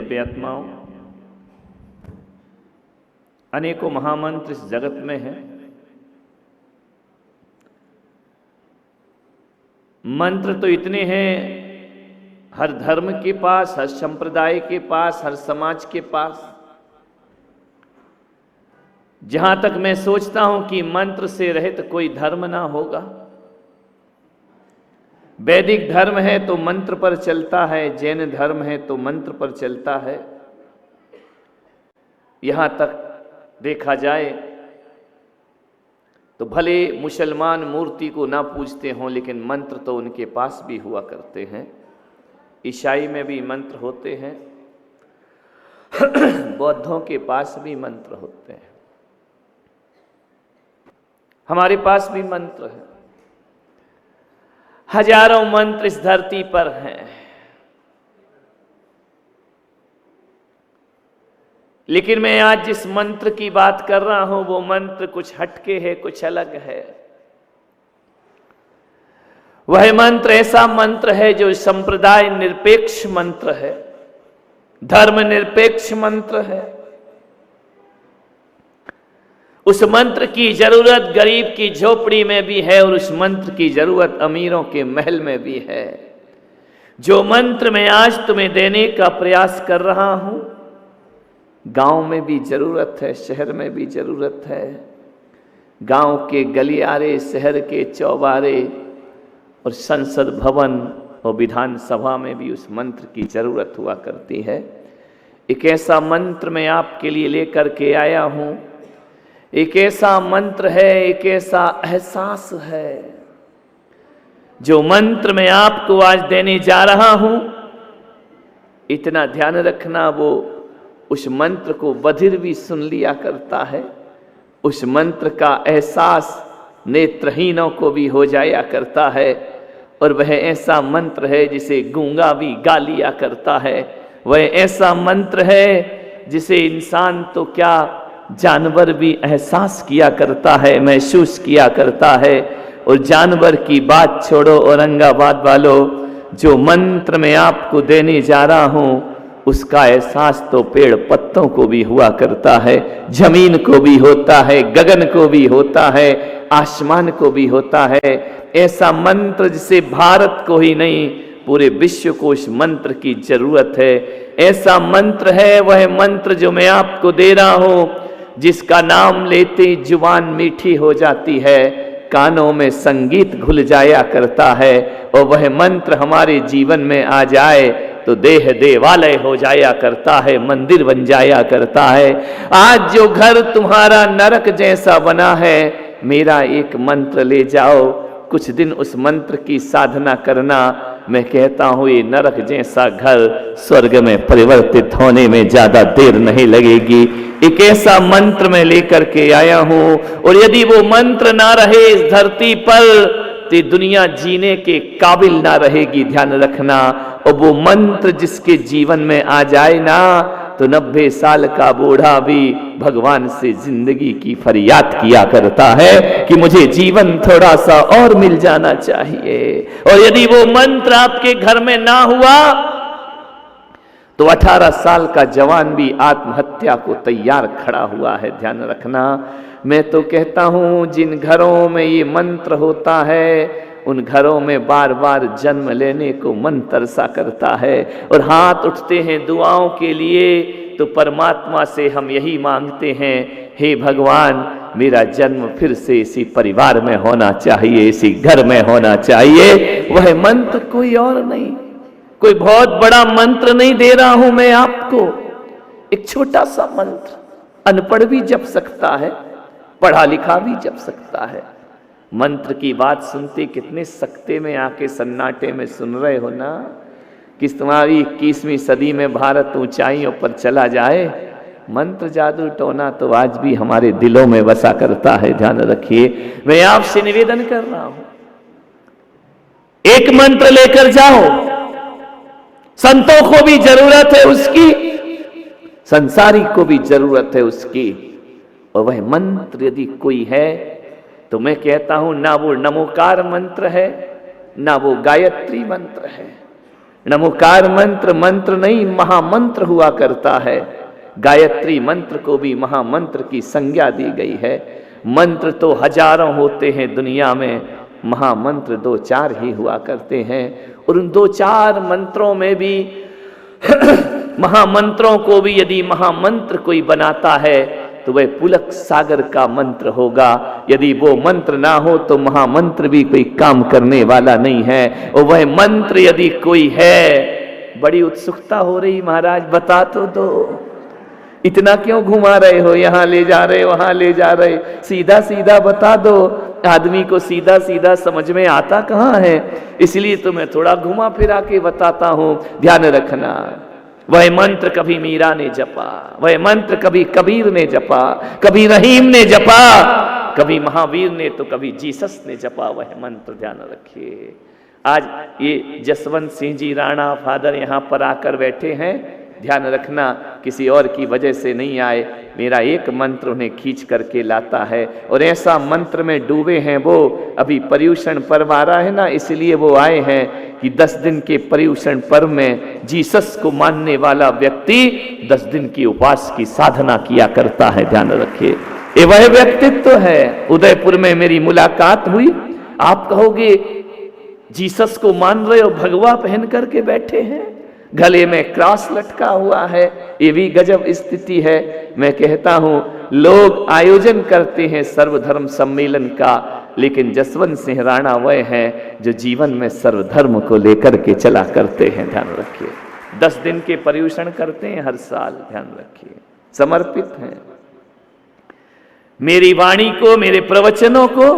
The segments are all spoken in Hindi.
भव्य आत्माओं, अनेकों महामंत्र इस जगत में हैं। मंत्र तो इतने हैं, हर धर्म के पास, हर संप्रदाय के पास, हर समाज के पास। जहां तक मैं सोचता हूं कि मंत्र से रहित कोई धर्म ना होगा। वैदिक धर्म है तो मंत्र पर चलता है, जैन धर्म है तो मंत्र पर चलता है। यहां तक देखा जाए तो भले मुसलमान मूर्ति को ना पूजते हों, लेकिन मंत्र तो उनके पास भी हुआ करते हैं। ईसाई में भी मंत्र होते हैं, बौद्धों के पास भी मंत्र होते हैं, हमारे पास भी मंत्र है। हजारों मंत्र इस धरती पर हैं, लेकिन मैं आज जिस मंत्र की बात कर रहा हूं वो मंत्र कुछ हटके है, कुछ अलग है। वह मंत्र ऐसा मंत्र है जो संप्रदाय निरपेक्ष मंत्र है, धर्म निरपेक्ष मंत्र है। उस मंत्र की जरूरत गरीब की झोपड़ी में भी है और उस मंत्र की जरूरत अमीरों के महल में भी है। जो मंत्र मैं आज तुम्हें देने का प्रयास कर रहा हूं, गांव में भी जरूरत है, शहर में भी जरूरत है। गांव के गलियारे, शहर के चौबारे और संसद भवन और विधानसभा में भी उस मंत्र की जरूरत हुआ करती है। एक ऐसा मंत्र मैं आपके लिए लेकर के आया हूं। एक ऐसा मंत्र है, एक ऐसा एहसास है, जो मंत्र मैं आपको आज देने जा रहा हूं। इतना ध्यान रखना, वो उस मंत्र को बधिर भी सुन लिया करता है। उस मंत्र का एहसास नेत्रहीनों को भी हो जाया करता है। और वह ऐसा मंत्र है जिसे गूंगा भी गा लिया करता है। वह ऐसा मंत्र है जिसे इंसान तो क्या, जानवर भी एहसास किया करता है, महसूस किया करता है। और जानवर की बात छोड़ो औरंगाबाद वालों, जो मंत्र मैं आपको देने जा रहा हूं उसका एहसास तो पेड़ पत्तों को भी हुआ करता है, जमीन को भी होता है, गगन को भी होता है, आसमान को भी होता है। ऐसा मंत्र जिसे भारत को ही नहीं पूरे विश्व को उस मंत्र की जरूरत है। ऐसा मंत्र है वह मंत्र जो मैं आपको दे रहा हूं, जिसका नाम लेते ही जुबान मीठी हो जाती है, कानों में संगीत घुल जाया करता है। और वह मंत्र हमारे जीवन में आ जाए तो देह देवालय हो जाया करता है, मंदिर बन जाया करता है। आज जो घर तुम्हारा नरक जैसा बना है, मेरा एक मंत्र ले जाओ, कुछ दिन उस मंत्र की साधना करना। मैं कहता हूं ये नरक जैसा घर स्वर्ग में परिवर्तित होने में ज्यादा देर नहीं लगेगी। एक ऐसा मंत्र मैं लेकर के आया हूं, और यदि वो मंत्र ना रहे इस धरती पर तो दुनिया जीने के काबिल ना रहेगी, ध्यान रखना। और वो मंत्र जिसके जीवन में आ जाए ना, तो 90 साल का बूढ़ा भी भगवान से जिंदगी की फरियाद किया करता है कि मुझे जीवन थोड़ा सा और मिल जाना चाहिए। और यदि वो मंत्र आपके घर में ना हुआ तो 18 साल का जवान भी आत्महत्या को तैयार खड़ा हुआ है, ध्यान रखना। मैं तो कहता हूं जिन घरों में ये मंत्र होता है उन घरों में बार बार जन्म लेने को मन तरसा करता है। और हाथ उठते हैं दुआओं के लिए तो परमात्मा से हम यही मांगते हैं, हे भगवान मेरा जन्म फिर से इसी परिवार में होना चाहिए, इसी घर में होना चाहिए। वह मंत्र कोई और नहीं, कोई बहुत बड़ा मंत्र नहीं दे रहा हूं मैं आपको। एक छोटा सा मंत्र, अनपढ़ भी जप सकता है, पढ़ा लिखा भी जप सकता है। मंत्र की बात सुनते कितने सकते में आके सन्नाटे में सुन रहे हो ना, कि तुम्हारी 21वीं सदी में भारत ऊंचाइयों पर चला जाए। मंत्र जादू टोना तो आज भी हमारे दिलों में बसा करता है, ध्यान रखिए। मैं आपसे निवेदन कर रहा हूं, एक मंत्र लेकर जाओ। संतों को भी जरूरत है उसकी, संसारी को भी जरूरत है उसकी। और वह मंत्र यदि कोई है तो मैं कहता हूं ना वो नमोकार मंत्र है, ना वो गायत्री मंत्र है, नमोकार मंत्र मंत्र नहीं महामंत्र हुआ करता है। गायत्री मंत्र को भी महामंत्र की संज्ञा दी गई है। मंत्र तो हजारों होते हैं दुनिया में, महामंत्र 2-4 ही हुआ करते हैं। और उन 2-4 मंत्रों में भी महामंत्रों को भी यदि महामंत्र कोई बनाता है तो वह पुलक सागर का मंत्र होगा। यदि वो मंत्र ना हो तो महामंत्र भी कोई काम करने वाला नहीं है। और वह मंत्र यदि कोई है, बड़ी उत्सुकता हो रही महाराज, बता तो दो, इतना क्यों घुमा रहे हो, यहाँ ले जा रहे वहां ले जा रहे, सीधा सीधा बता दो। आदमी को सीधा सीधा समझ में आता कहाँ है, इसलिए तो मैं थोड़ा घुमा फिरा के बताता हूं। ध्यान रखना, वह मंत्र कभी मीरा ने जपा, वह मंत्र कभी कबीर ने जपा, कभी रहीम ने जपा, कभी महावीर ने, तो कभी जीसस ने जपा वह मंत्र। ध्यान रखिए। आज ये जसवंत सिंह जी राणा फादर यहाँ पर आकर बैठे हैं, ध्यान रखना किसी और की वजह से नहीं आए, मेरा एक मंत्र उन्हें खींच करके लाता है। और ऐसा मंत्र में डूबे हैं वो, अभी पर्युषण पर्व आ रहा है ना, इसलिए वो आए हैं कि 10 दिन के पर्युषण पर्व में जीसस को मानने वाला व्यक्ति 10 दिन की उपवास की साधना किया करता है। ध्यान रखिए, ये वह व्यक्तित्व है। उदयपुर में मेरी मुलाकात हुई, आप कहोगे जीसस को मान रहे हो, भगवा पहन करके बैठे हैं, गले में क्रॉस लटका हुआ है, ये भी गजब स्थिति है। मैं कहता हूं लोग आयोजन करते हैं सर्वधर्म सम्मेलन का, लेकिन जसवंत सिंह राणा वह हैं जो जीवन में सर्वधर्म को लेकर के चला करते हैं। ध्यान रखिए, 10 दिन के पर्युषण करते हैं हर साल, ध्यान रखिए, समर्पित हैं। मेरी वाणी को, मेरे प्रवचनों को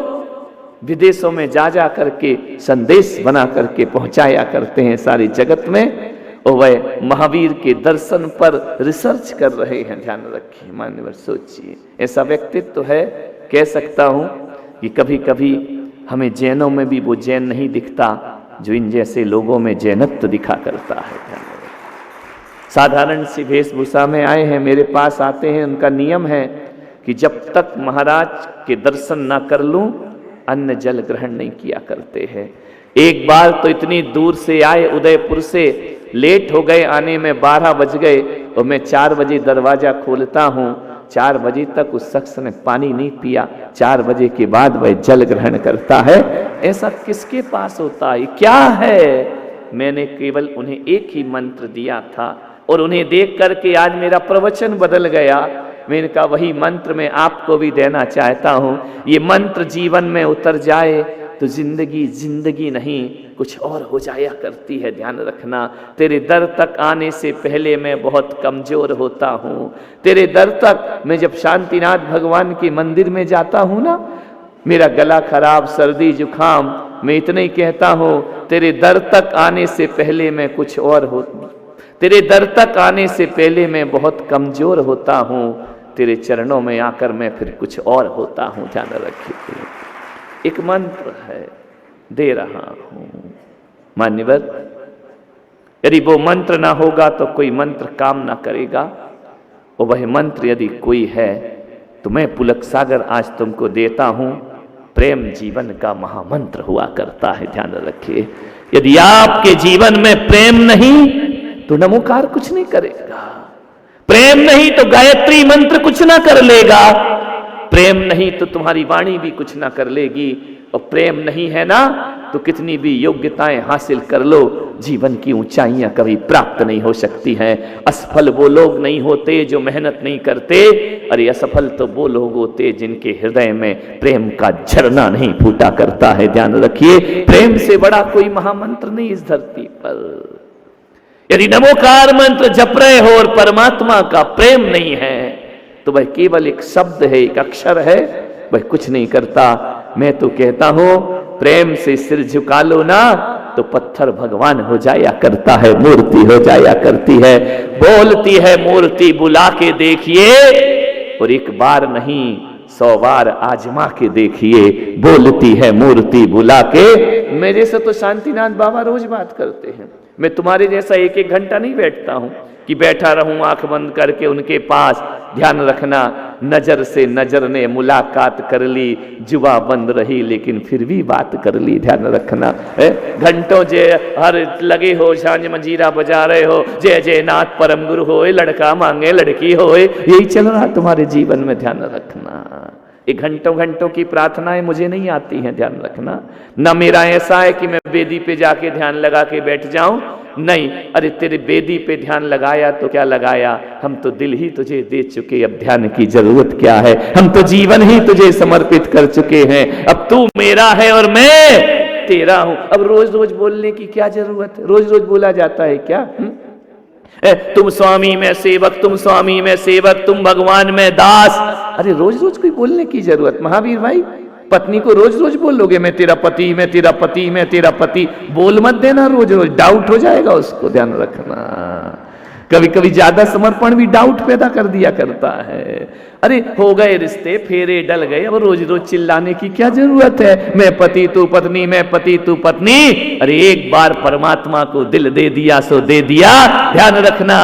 विदेशों में जा जा करके संदेश बना करके पहुंचाया करते हैं सारी जगत में। और वह महावीर के दर्शन पर रिसर्च कर रहे हैं। ध्यान रखिए मान्यवर, सोचिए, ऐसा व्यक्तित्व तो है। कह सकता हूं कि कभी कभी हमें जैनों में भी वो जैन नहीं दिखता जो इन जैसे लोगों में जैनत्व दिखा करता है। ध्यान रखिए, साधारण सी वेशभूषा में आए हैं, मेरे पास आते हैं, उनका नियम है कि जब तक महाराज के दर्शन ना कर लूं अन्न जल ग्रहण नहीं किया करते हैं। एक बार तो इतनी दूर से आए, उदयपुर से, लेट हो गए आने में, 12 बज गए, और मैं 4 बजे दरवाजा खोलता हूं। 4 बजे तक उस शख्स ने पानी नहीं पिया, 4 बजे के बाद वह जल ग्रहण करता है। ऐसा किसके पास होता है, क्या है? मैंने केवल उन्हें एक ही मंत्र दिया था और उन्हें देख करके आज मेरा प्रवचन बदल गया। मैंने कहा वही मंत्र मैं आपको भी देना चाहता हूं। ये मंत्र जीवन में उतर जाए तो जिंदगी जिंदगी नहीं कुछ और हो जाया करती है। ध्यान रखना, तेरे दर तक आने से पहले मैं बहुत कमजोर होता हूँ। तेरे दर तक मैं जब शांतिनाथ भगवान के मंदिर में जाता हूँ ना, मेरा गला खराब, सर्दी जुखाम, मैं इतना ही कहता हूँ, तेरे दर तक आने से पहले मैं कुछ और होता, तेरे दर तक आने से पहले मैं बहुत कमजोर होता हूँ, तेरे चरणों में आकर मैं फिर कुछ और होता हूँ। ध्यान रखिए, एक मंत्र है, दे रहा हूं मान्यवर। यदि वो मंत्र ना होगा तो कोई मंत्र काम ना करेगा, और वह मंत्र यदि कोई है तो मैं पुलक सागर आज तुमको देता हूं। प्रेम जीवन का महामंत्र हुआ करता है। ध्यान रखिए, यदि आपके जीवन में प्रेम नहीं तो नमोकार कुछ नहीं करेगा, प्रेम नहीं तो गायत्री मंत्र कुछ ना कर लेगा, प्रेम नहीं तो तुम्हारी वाणी भी कुछ ना कर लेगी। और प्रेम नहीं है ना तो कितनी भी योग्यताएं हासिल कर लो, जीवन की ऊंचाइयां कभी प्राप्त नहीं हो सकती हैं। असफल वो लोग नहीं होते जो मेहनत नहीं करते, अरे असफल तो वो लोग होते जिनके हृदय में प्रेम का झरना नहीं फूटा करता है। ध्यान रखिए, प्रेम से बड़ा कोई महामंत्र नहीं इस धरती पर। यदि नमोकार मंत्र जप रहे हो और परमात्मा का प्रेम नहीं है तो वह केवल एक शब्द है, एक अक्षर है, वह कुछ नहीं करता। मैं तो कहता हूं प्रेम से सिर झुका लो ना तो पत्थर भगवान हो जाया करता है, मूर्ति हो जाया करती है। बोलती है मूर्ति बुला के देखिए, और एक बार नहीं 100 बार आजमा के देखिए। बोलती है मूर्ति बुला के। मेरे से तो शांतिनाथ बाबा रोज बात करते हैं, मैं तुम्हारे जैसा 1-1 घंटा नहीं बैठता हूं। कि बैठा रहूं आंख बंद करके उनके पास। ध्यान रखना, नजर से नजर ने मुलाकात कर ली, जुबा बंद रही लेकिन फिर भी बात कर ली। ध्यान रखना, घंटों जे हर लगे हो, सांझ मंजीरा बजा रहे हो, जय जय नाथ परम गुरु होए, लड़का मांगे लड़की होए, यही चल रहा तुम्हारे जीवन में। ध्यान रखना, ये घंटों घंटों की प्रार्थनाएं मुझे नहीं आती हैं। ध्यान रखना, ना मेरा ऐसा है कि मैं वेदी पे जाके ध्यान लगा के बैठ जाऊं, नहीं। अरे तेरे वेदी पे ध्यान लगाया तो क्या लगाया, हम तो दिल ही तुझे दे चुके, अब ध्यान की जरूरत क्या है, हम तो जीवन ही तुझे समर्पित कर चुके हैं। अब तू मेरा है और मैं तेरा हूं। अब रोज रोज बोलने की क्या जरूरत है, रोज रोज बोला जाता है क्या? तुम स्वामी में सेवक, तुम स्वामी में सेवक, तुम भगवान में दास। अरे रोज रोज कोई बोलने की जरूरत? महावीर भाई, पत्नी को रोज रोज बोलोगे मैं तेरा पति, मैं तेरा पति, मैं तेरा पति, बोल मत देना रोज रोज, डाउट हो जाएगा उसको। ध्यान रखना, कभी कभी ज्यादा समर्पण भी डाउट पैदा कर दिया करता है। अरे हो गए रिश्ते, फेरे डल गए, अब रोज रोज चिल्लाने की क्या जरूरत है, मैं पति तू पत्नी, मैं पति तू पत्नी। अरे एक बार परमात्मा को दिल दे दिया सो दे दिया। ध्यान रखना,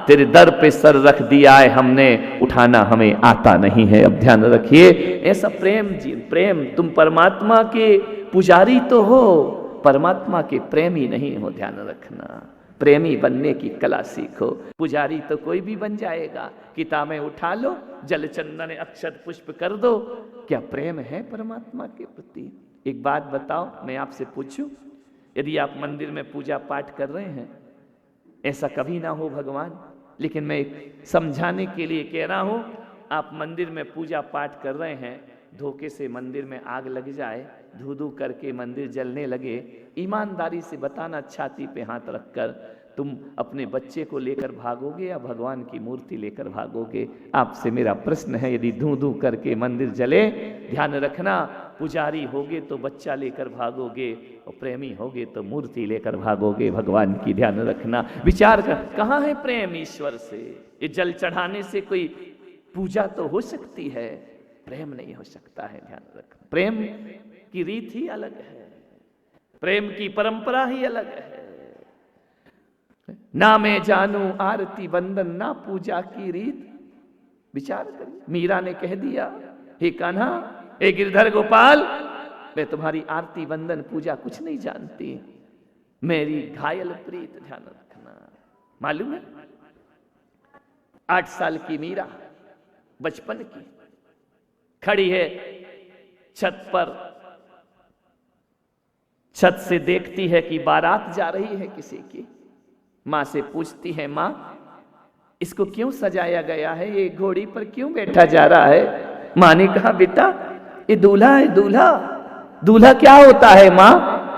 तेरे दर पे सर रख दिया है हमने, उठाना हमें आता नहीं है। अब ध्यान रखिए, ऐसा प्रेम जी, प्रेम, तुम परमात्मा के पुजारी तो हो, परमात्मा के प्रेमी नहीं हो। ध्यान रखना, प्रेमी बनने की कला सीखो। पुजारी तो कोई भी बन जाएगा, किताबें उठा लो, जल चंदन अक्षत पुष्प कर दो, क्या प्रेम है परमात्मा के प्रति? एक बात बताओ, मैं आपसे पूछूं, यदि आप मंदिर में पूजा पाठ कर रहे हैं, ऐसा कभी ना हो भगवान, लेकिन मैं समझाने के लिए कह रहा हूं, आप मंदिर में पूजा पाठ कर रहे हैं, धोखे से मंदिर में आग लग जाए, धू धू करके मंदिर जलने लगे, ईमानदारी से बताना, छाती पे हाथ रखकर, तुम अपने बच्चे को लेकर भागोगे या भगवान की मूर्ति लेकर भागोगे? आपसे मेरा प्रश्न है, यदि धू धू करके मंदिर जले, ध्यान रखना, पुजारी होगे तो बच्चा लेकर भागोगे, और प्रेमी होगे तो मूर्ति लेकर भागोगे भगवान की। ध्यान रखना, विचार कर, कहाँ है प्रेम ईश्वर से? ये जल चढ़ाने से कोई पूजा तो हो सकती है, प्रेम नहीं हो सकता है। ध्यान रखना, प्रेम की रीत ही अलग है, प्रेम की परंपरा ही अलग है। ना मैं जानू आरती वंदन, ना पूजा की रीत। विचार करिए, मीरा ने कह दिया, हे कान्हा, हे गिरधर गोपाल, मैं तुम्हारी आरती वंदन पूजा कुछ नहीं जानती, मेरी घायल प्रीत। ध्यान रखना, मालूम है 8 साल की मीरा, बचपन की, खड़ी है छत पर, छत से देखती है कि बारात जा रही है किसी की। मां से पूछती है, मां इसको क्यों सजाया गया है, ये घोड़ी पर क्यों बैठा जा रहा है? मां ने कहा, बेटा ये दूल्हा है, दूल्हा। दूल्हा क्या होता है मां?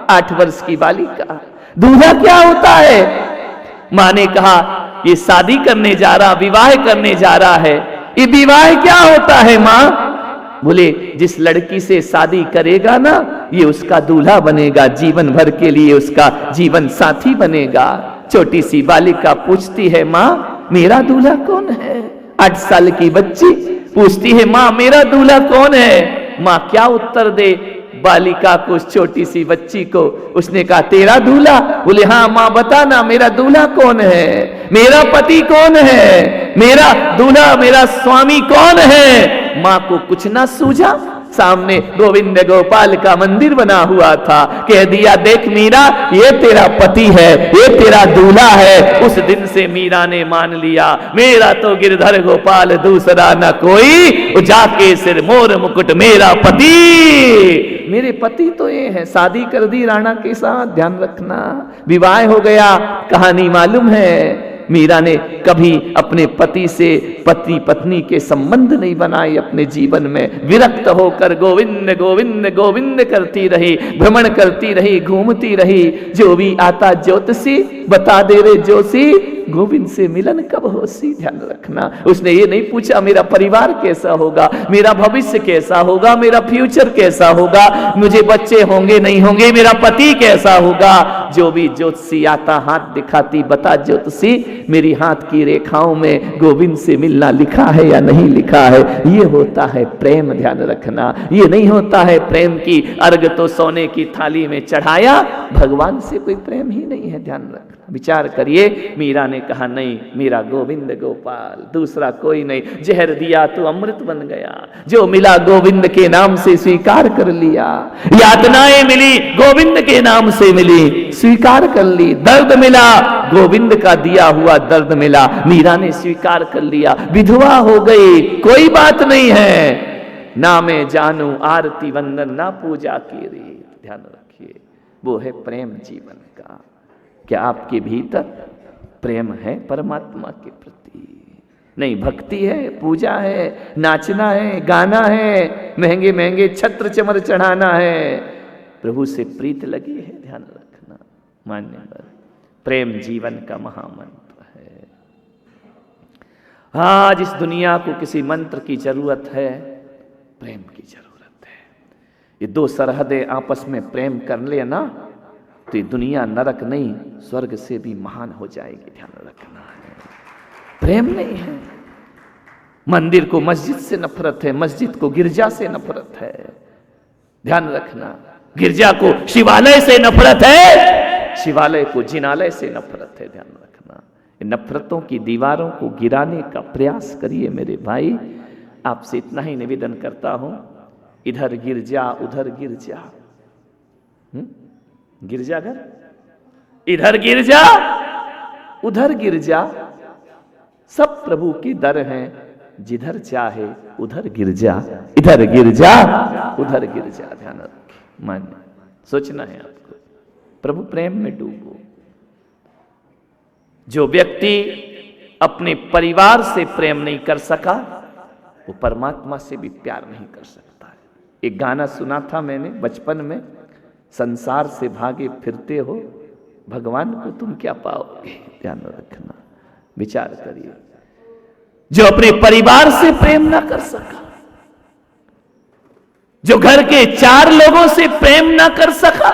8 वर्ष की बालिका, दूल्हा क्या होता है? मां ने कहा, ये शादी करने जा रहा, विवाह करने जा रहा है। ये विवाह क्या होता है मां? बोले, जिस लड़की से शादी करेगा ना, ये उसका दूल्हा बनेगा, जीवन भर के लिए उसका जीवन साथी बनेगा। छोटी सी बालिका पूछती है, मां मेरा दूल्हा कौन है? 8 साल की बच्ची पूछती है, मां मेरा दूल्हा कौन है? मां क्या उत्तर दे बालिका को, उस छोटी सी बच्ची को? उसने कहा, तेरा दूल्हा? बोले, हाँ मां बता ना, मेरा दूल्हा कौन है, मेरा पति कौन है, मेरा दूल्हा, मेरा स्वामी कौन है? मां को कुछ ना सूझा, सामने गोविंद गोपाल का मंदिर बना हुआ था। कह दिया, देख मीरा, ये तेरा पति है, ये तेरा दूल्हा है। उस दिन से मीरा ने मान लिया, मेरा तो गिरधर गोपाल दूसरा न कोई, जाके सिर मोर मुकुट मेरा पति। मेरे पति तो ये है। शादी कर दी राणा के साथ, ध्यान रखना, विवाह हो गया। कहानी मालूम है, मीरा ने कभी अपने पति से पति पत्नी के संबंध नहीं बनाए अपने जीवन में। विरक्त होकर गोविंद गोविंद गोविंद करती रही, भ्रमण करती रही, घूमती रही। जो भी आता ज्योतिषी बता दे रे जोशी, गोविंद से मिलन कब होसी। ध्यान रखना, उसने ये नहीं पूछा मेरा परिवार कैसा होगा, मेरा भविष्य कैसा होगा, मेरा फ्यूचर कैसा होगा, मुझे बच्चे होंगे नहीं होंगे, मेरा पति कैसा होगा। जो भी ज्योतिषी आता, हाथ दिखाती, बता ज्योतिषी मेरी हाथ की रेखाओं में गोविंद से मिलना लिखा है या नहीं लिखा है। ये होता है प्रेम। ध्यान रखना, ये नहीं होता है प्रेम की अर्घ तो सोने की थाली में चढ़ाया, भगवान से कोई प्रेम ही नहीं है। ध्यान रखना, विचार करिए, मीरा ने कहा नहीं, मेरा गोविंद गोपाल, दूसरा कोई नहीं। जहर दिया तो अमृत बन गया, जो मिला गोविंद के नाम से स्वीकार कर लिया। यातनाएं मिली गोविंद के नाम से मिली, स्वीकार कर ली। दर्द मिला गोविंद का दिया हुआ दर्द मिला, मीरा ने स्वीकार कर लिया। विधवा हो गई कोई बात नहीं है, ना मैं जानू आरती वंदन ना पूजा की रीत। ध्यान रखिए, वो है प्रेम जीवन का। क्या आपके भीतर प्रेम है परमात्मा के प्रति? नहीं, भक्ति है, पूजा है, नाचना है, गाना है, महंगे महंगे छत्र चमर चढ़ाना है, प्रभु से प्रीत लगी है। ध्यान रखना मान्यवर, प्रेम जीवन का महामंत्र है। आज इस दुनिया को किसी मंत्र की जरूरत है? प्रेम की जरूरत है। ये दो सरहदें आपस में प्रेम कर ले ना, तो ये दुनिया नरक नहीं स्वर्ग से भी महान हो जाएगी। ध्यान रखना है, प्रेम नहीं है। मंदिर को मस्जिद से नफरत है, मस्जिद को गिरजा से नफरत है। ध्यान रखना, गिरजा को शिवालय से नफरत है, शिवालय को जिनालय से नफरत है। ध्यान रखना, इन नफरतों की दीवारों को गिराने का प्रयास करिए मेरे भाई। आपसे इतना ही निवेदन करता हूं, इधर गिरजा उधर गिरजा, गिरजाघर, इधर गिरजा उधर गिरजा, सब प्रभु की दर हैं। जिधर चाहे उधर गिरजा, इधर गिरजा उधर गिरजा। ध्यान रखिए, मान्य सोचना है आपको। प्रभु प्रेम में डूबो। जो व्यक्ति अपने परिवार से प्रेम नहीं कर सका, वो परमात्मा से भी प्यार नहीं कर सकता है। एक गाना सुना था मैंने बचपन में, संसार से भागे फिरते हो, भगवान को तुम क्या पाओगे। ध्यान रखना, विचार करिए। जो अपने परिवार से प्रेम ना कर सका, जो घर के 4 लोगों से प्रेम ना कर सका,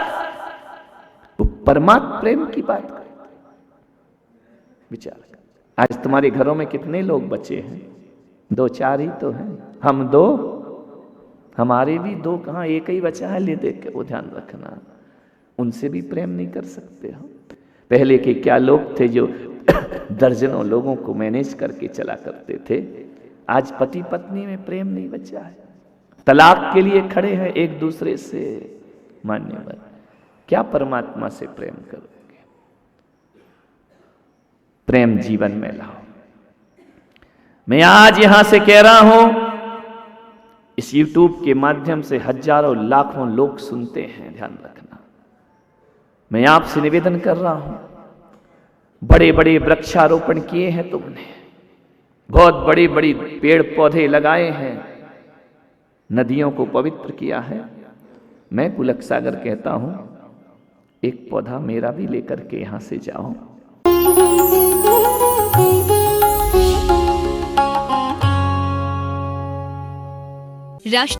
वो परमात्मा प्रेम की बात करता है। विचार कर, आज तुम्हारे घरों में कितने लोग बचे हैं? 2-4 ही तो हैं। हम 2, हमारे भी 2 कहां, एक ही बचा है। ले देख के वो ध्यान रखना, उनसे भी प्रेम नहीं कर सकते हम। पहले के क्या लोग थे जो दर्जनों लोगों को मैनेज करके चला करते थे। आज पति पत्नी में प्रेम नहीं बचा है, तलाक के लिए खड़े हैं एक दूसरे से। मान्यवर, क्या परमात्मा से प्रेम करोगे? प्रेम जीवन में लाओ। मैं आज यहां से कह रहा हूं, इस YouTube के माध्यम से हजारों लाखों लोग सुनते हैं। ध्यान रखना, मैं आपसे निवेदन कर रहा हूं, बड़े बड़े वृक्षारोपण किए हैं तुमने, बहुत बड़े बड़े पेड़ पौधे लगाए हैं, नदियों को पवित्र किया है। मैं पुलक सागर कहता हूं, एक पौधा मेरा भी लेकर के यहां से जाओ। राष्ट्र